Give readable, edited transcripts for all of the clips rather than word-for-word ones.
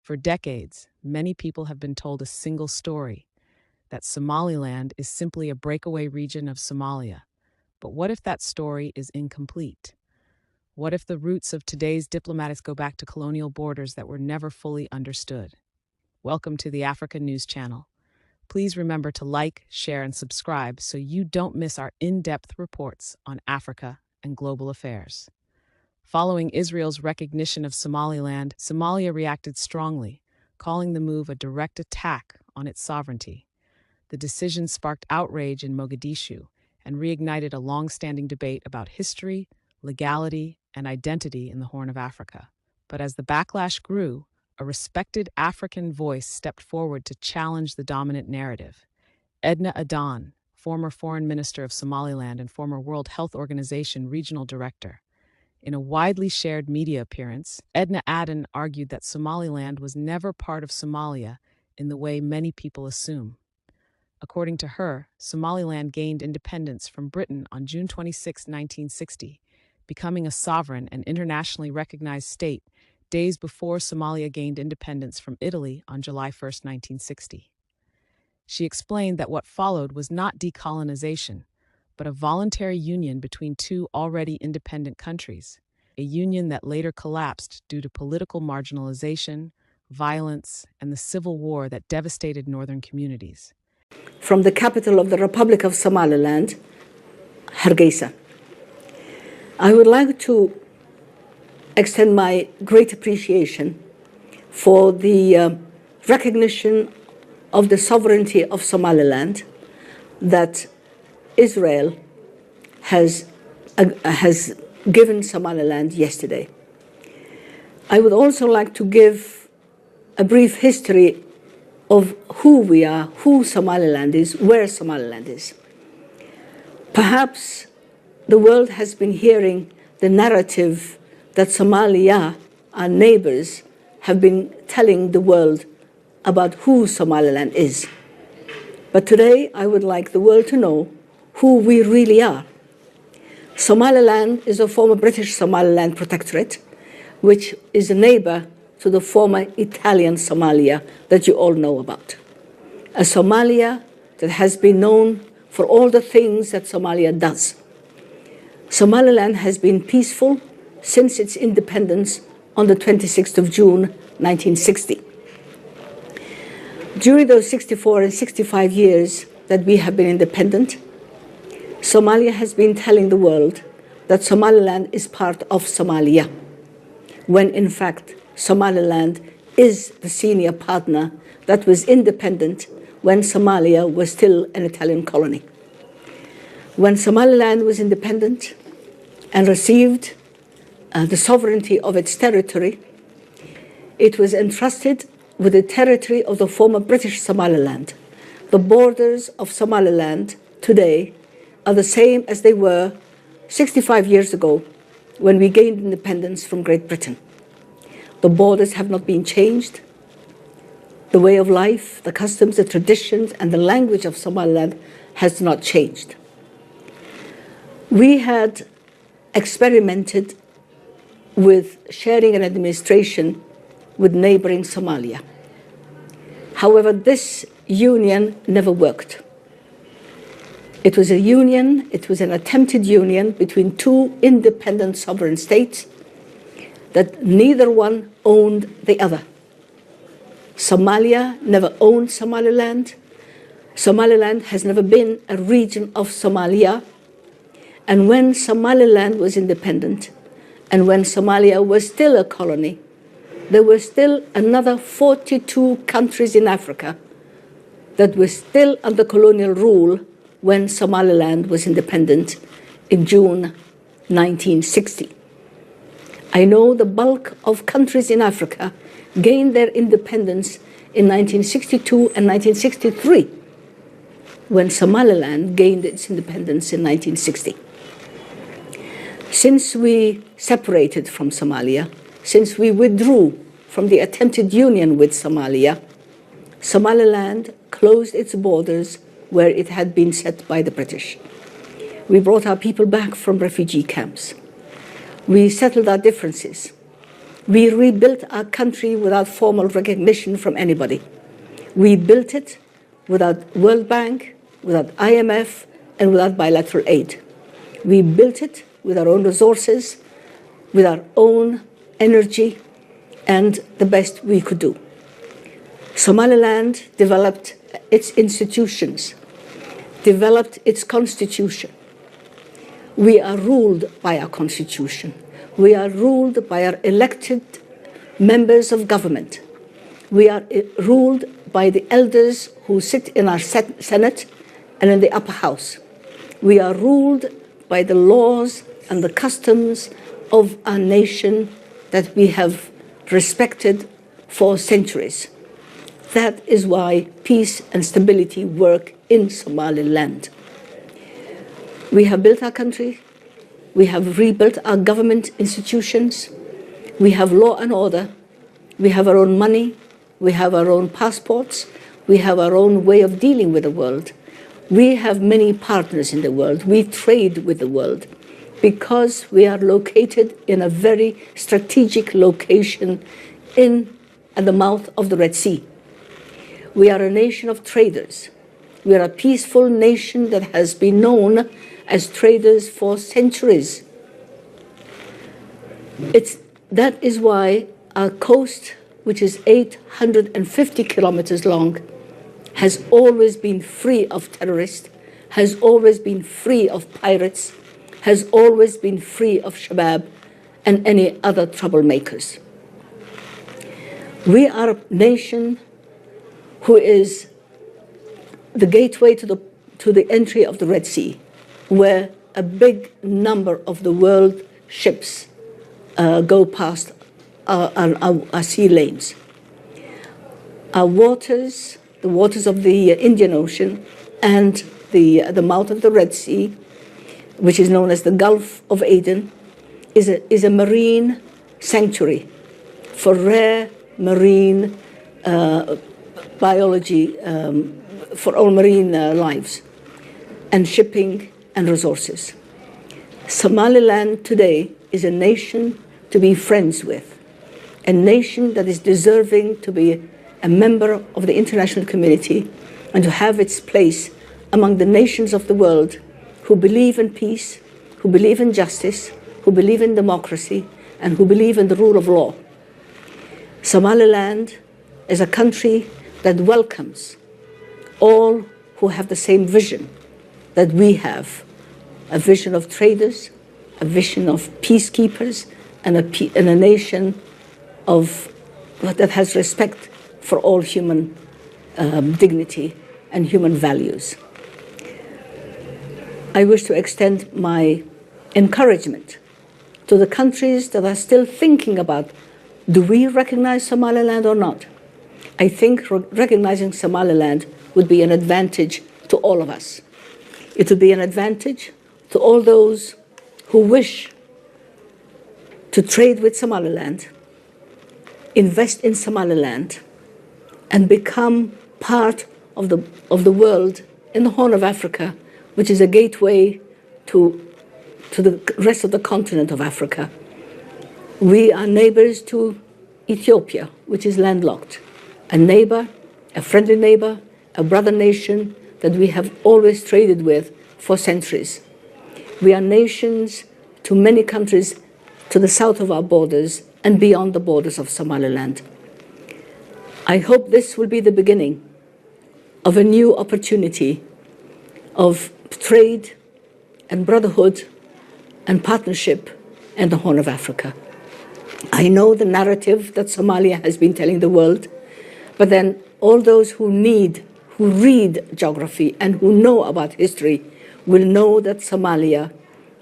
For decades, many people have been told a single story, that Somaliland is simply a breakaway region of Somalia. But what if that story is incomplete? What if the roots of today's diplomatics go back to colonial borders that were never fully understood? Welcome to the Africa News Channel. Please remember to like, share, and subscribe so you don't miss our in-depth reports on Africa and global affairs. Following Israel's recognition of Somaliland, Somalia reacted strongly, calling the move a direct attack on its sovereignty. The decision sparked outrage in Mogadishu and reignited a long-standing debate about history, legality, and identity in the Horn of Africa. But as the backlash grew, a respected African voice stepped forward to challenge the dominant narrative. Adna Aaden, former Foreign Minister of Somaliland and former World Health Organization Regional Director. In a widely shared media appearance, Adna Aaden argued that Somaliland was never part of Somalia in the way many people assume. According to her, Somaliland gained independence from Britain on June 26, 1960, becoming a sovereign and internationally recognized state days before Somalia gained independence from Italy on July 1, 1960. She explained that what followed was not decolonization, but a voluntary union between two already independent countries, a union that later collapsed due to political marginalization, violence, and the civil war that devastated northern communities. From the capital of the Republic of Somaliland, Hargeisa, I would like to extend my great appreciation for the recognition of the sovereignty of Somaliland that Israel has given Somaliland yesterday. I would also like to give a brief history of who we are, who Somaliland is, where Somaliland is. Perhaps the world has been hearing the narrative that Somalia, our neighbors, have been telling the world about who Somaliland is. But today, I would like the world to know who we really are. Somaliland is a former British Somaliland protectorate, which is a neighbor to the former Italian Somalia that you all know about. A Somalia that has been known for all the things that Somalia does. Somaliland has been peaceful since its independence on the 26th of June, 1960. During those 64 and 65 years that we have been independent, Somalia has been telling the world that Somaliland is part of Somalia, when in fact Somaliland is the senior partner that was independent when Somalia was still an Italian colony. When Somaliland was independent and received the sovereignty of its territory, it was entrusted with the territory of the former British Somaliland. The borders of Somaliland today are the same as they were 65 years ago when we gained independence from Great Britain. The borders have not been changed. The way of life, the customs, the traditions, and the language of Somaliland has not changed. We had experimented with sharing an administration with neighboring Somalia. However, this union never worked. It was a union, it was an attempted union between two independent sovereign states that neither one owned the other. Somalia never owned Somaliland. Somaliland has never been a region of Somalia. And when Somaliland was independent, and when Somalia was still a colony, there were still another 42 countries in Africa that were still under colonial rule when Somaliland was independent in June 1960. I know the bulk of countries in Africa gained their independence in 1962 and 1963, when Somaliland gained its independence in 1960. Since we separated from Somalia, since we withdrew from the attempted union with Somalia, Somaliland closed its borders where it had been set by the British. We brought our people back from refugee camps. We settled our differences. We rebuilt our country without formal recognition from anybody. We built it without World Bank, without IMF, and without bilateral aid. We built it with our own resources, with our own energy, and the best we could do. Somaliland developed its institutions, developed its constitution. We are ruled by our constitution. We are ruled by our elected members of government. We are ruled by the elders who sit in our Senate and in the upper house. We are ruled by the laws and the customs of our nation that we have respected for centuries. That is why peace and stability work in Somaliland. We have built our country. We have rebuilt our government institutions. We have law and order. We have our own money. We have our own passports. We have our own way of dealing with the world. We have many partners in the world. We trade with the world because we are located in a very strategic location at the mouth of the Red Sea. We are a nation of traders. We are a peaceful nation that has been known as traders for centuries. That is why our coast, which is 850 kilometers long, has always been free of terrorists, has always been free of pirates, has always been free of Shabab and any other troublemakers. We are a nation who is the gateway to the entry of the Red Sea, where a big number of the world ships go past our sea lanes. Our waters, the waters of the Indian Ocean and the mouth of the Red Sea, which is known as the Gulf of Aden, is a marine sanctuary for rare marine biology, for all marine lives, and shipping and resources. Somaliland today is a nation to be friends with, a nation that is deserving to be a member of the international community and to have its place among the nations of the world who believe in peace, who believe in justice, who believe in democracy, and who believe in the rule of law. Somaliland is a country that welcomes all who have the same vision that we have, a vision of traders, a vision of peacekeepers, and a nation that has respect for all human dignity and human values. I wish to extend my encouragement to the countries that are still thinking about, do we recognize Somaliland or not? I think recognizing Somaliland would be an advantage to all of us. It would be an advantage to all those who wish to trade with Somaliland, invest in Somaliland, and become part of the world in the Horn of Africa, which is a gateway to the rest of the continent of Africa. We are neighbors to Ethiopia, which is landlocked, a neighbor, a friendly neighbor, a brother nation that we have always traded with for centuries. We are nations to many countries to the south of our borders and beyond the borders of Somaliland. I hope this will be the beginning of a new opportunity of trade and brotherhood and partnership in the Horn of Africa. I know the narrative that Somalia has been telling the world, but then all those who read geography and who know about history will know that Somalia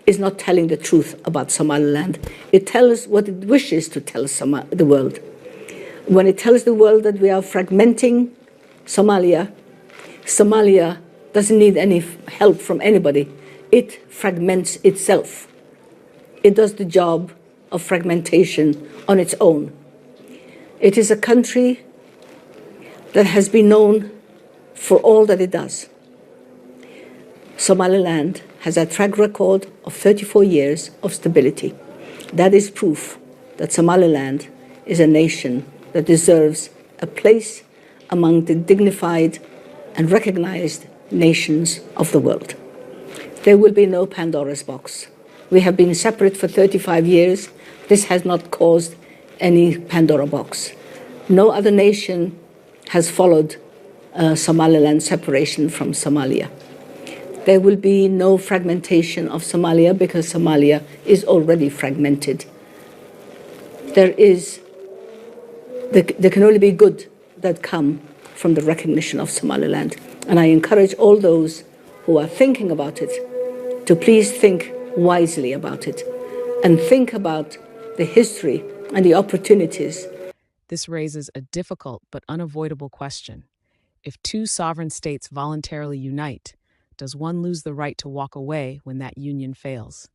is not telling the truth about Somaliland. It tells what it wishes to tell the world. When it tells the world that we are fragmenting Somalia, Somalia doesn't need any help from anybody. It fragments itself. It does the job of fragmentation on its own. It is a country that has been known for all that it does. Somaliland has a track record of 34 years of stability. That is proof that Somaliland is a nation that deserves a place among the dignified and recognized nations of the world. There will be no Pandora's box. We have been separate for 35 years. This has not caused any Pandora box. No other nation has followed Somaliland separation from Somalia. There will be no fragmentation of Somalia because Somalia is already fragmented. There can only be good that come from the recognition of Somaliland. And I encourage all those who are thinking about it to please think wisely about it and think about the history and the opportunities. This raises a difficult but unavoidable question. If two sovereign states voluntarily unite, does one lose the right to walk away when that union fails?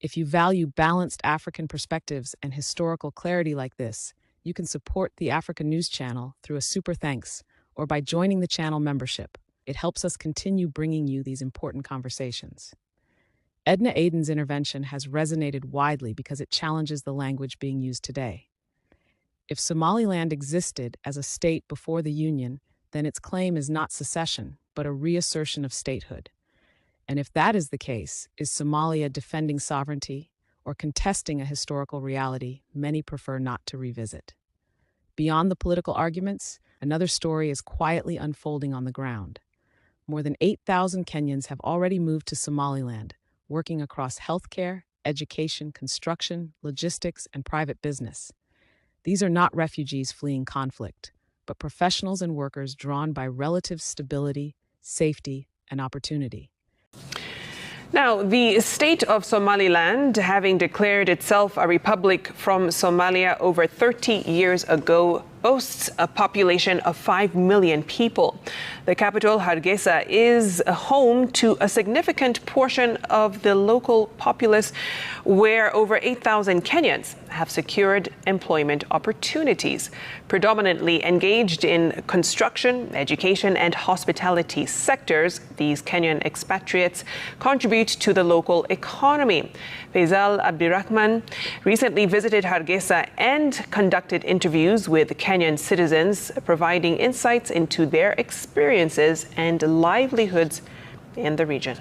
If you value balanced African perspectives and historical clarity like this, you can support the Africa News Channel through a super thanks or by joining the channel membership. It helps us continue bringing you these important conversations. Adna Aaden's intervention has resonated widely because it challenges the language being used today. If Somaliland existed as a state before the Union, then its claim is not secession, but a reassertion of statehood. And if that is the case, is Somalia defending sovereignty or contesting a historical reality many prefer not to revisit? Beyond the political arguments, another story is quietly unfolding on the ground. More than 8,000 Kenyans have already moved to Somaliland, working across healthcare, education, construction, logistics, and private business. These are not refugees fleeing conflict, but professionals and workers drawn by relative stability, safety, and opportunity. Now, the state of Somaliland, having declared itself a republic from Somalia over 30 years ago, boasts a population of 5 million people. The capital, Hargeisa, is home to a significant portion of the local populace, where over 8,000 Kenyans have secured employment opportunities. Predominantly engaged in construction, education, and hospitality sectors, these Kenyan expatriates contribute to the local economy. Faisal Abdirahman recently visited Hargeisa and conducted interviews with Kenyan citizens, providing insights into their experiences and livelihoods in the region.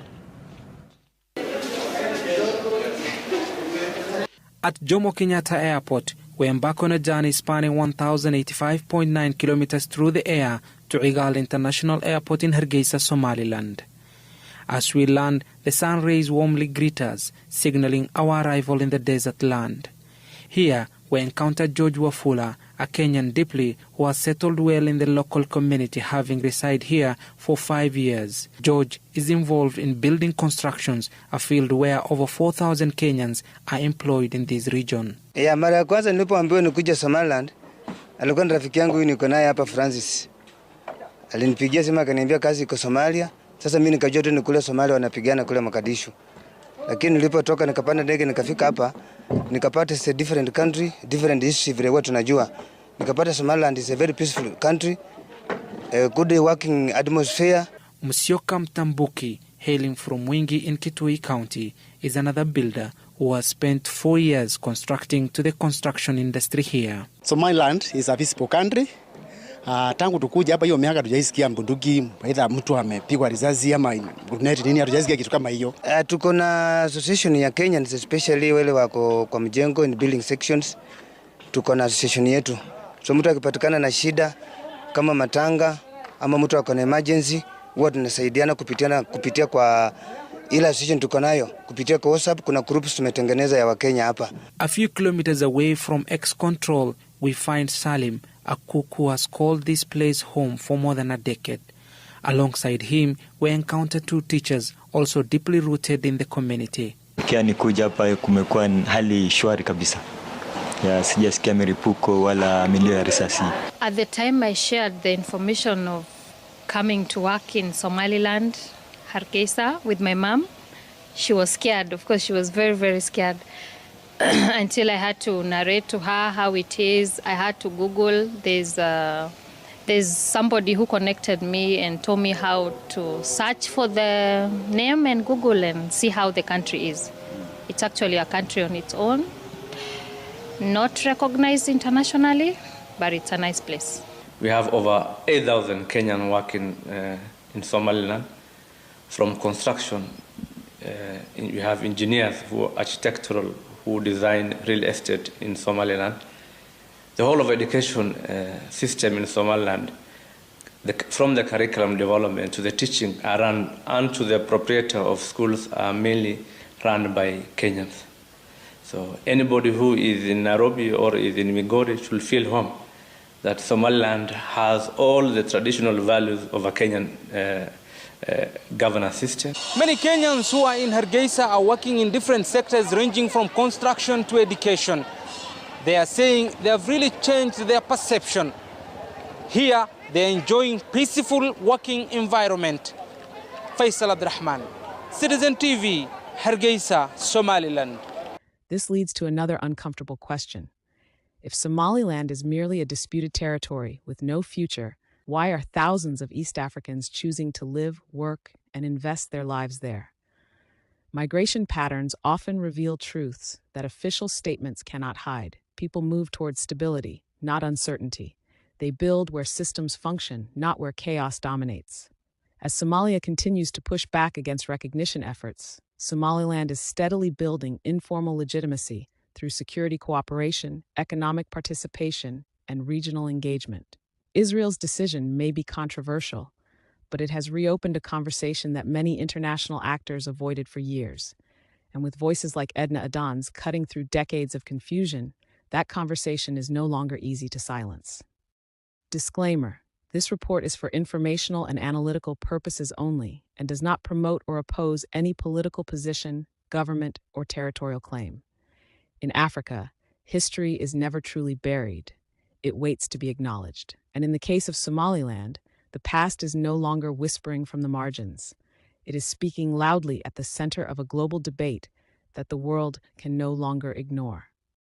At Jomo Kenyatta Airport, we embark on a journey spanning 1,085.9 kilometers through the air to Igal International Airport in Hargeisa, Somaliland. As we land, the sun rays warmly greet us, signaling our arrival in the desert land. Here, we encounter George Wafula, a Kenyan deeply who has settled well in the local community, having resided here for 5 years. George is involved in building constructions, a field where over 4,000 Kenyans are employed in this region. Mara ya kwanza nilipoambiwa nikuja Somaliland, alikuwa ni rafiki yangu niko naye hapa Francis. Alinipigia simu akaniambia kazi iko Somalia. Sasa mimi nikajua tu ni kule Somalia wanapigana kule Mogadishu. Lakini nilipotoka nikapanda ndege nikafika hapa, nikapata it's a different country, different history vile watu tunajua. Nikapata Somaliland is a very peaceful country, a good working atmosphere. Musyoka Mtambuki, hailing from Mwingi in Kitui County, is another builder who has spent 4 years constructing to the construction industry here. Somaliland is a peaceful country. Tangu tukuja hapa hiyo miaka tujaisikia mbunduki, aidha mtu amepigwa risasi ama grenade nini, hatujaisikia kitu kama hiyo. Tuko na association ya Kenyans, especially wale wako kwa mjengo in building sections. Tuko na association yetu. So mtu akipatikana na shida kama matanga ama mtu ako na emergency, huwa tunasaidiana kupitia kwa ile association tuko nayo. Kupitia kwa WhatsApp kuna groups tumetengeneza ya Wakenya hapa. A few kilometers away from X-Control, we find Salim, a cook who has called this place home for more than a decade. Alongside him, we encounter 2 teachers, also deeply rooted in the community. Kia nikuja hapa kumekuwa hali shwari kabisa. Sijasikia milipuko wala milio ya risasi. At the time I shared the information of coming to work in Somaliland, Hargeisa, with my mom, she was scared. Of course, she was very, very scared. Until I had to narrate to her how it is. I had to Google. There's somebody who connected me and told me how to search for the name and Google and see how the country is. It's actually a country on its own. Not recognized internationally, but it's a nice place. We have over 8,000 Kenyan working in Somaliland. From construction, you have engineers who are architectural, who design real estate in Somaliland. The whole of education system in Somaliland, from the curriculum development to the teaching, are run, and to the proprietor of schools are mainly run by Kenyans. So anybody who is in Nairobi or is in Migori should feel home, that Somaliland has all the traditional values of a Kenyan governance system. Many Kenyans who are in Hargeisa are working in different sectors ranging from construction to education. They are saying they have really changed their perception. Here, they are enjoying peaceful working environment. Faisal Abdurrahman, Citizen TV, Hargeisa, Somaliland. This leads to another uncomfortable question. If Somaliland is merely a disputed territory with no future, why are thousands of East Africans choosing to live, work, and invest their lives there? Migration patterns often reveal truths that official statements cannot hide. People move towards stability, not uncertainty. They build where systems function, not where chaos dominates. As Somalia continues to push back against recognition efforts, Somaliland is steadily building informal legitimacy through security cooperation, economic participation, and regional engagement. Israel's decision may be controversial, but it has reopened a conversation that many international actors avoided for years. And with voices like Adna Aaden's cutting through decades of confusion, that conversation is no longer easy to silence. Disclaimer: this report is for informational and analytical purposes only and does not promote or oppose any political position, government, or territorial claim. In Africa, history is never truly buried. It waits to be acknowledged. And in the case of Somaliland, the past is no longer whispering from the margins. It is speaking loudly at the center of a global debate that the world can no longer ignore.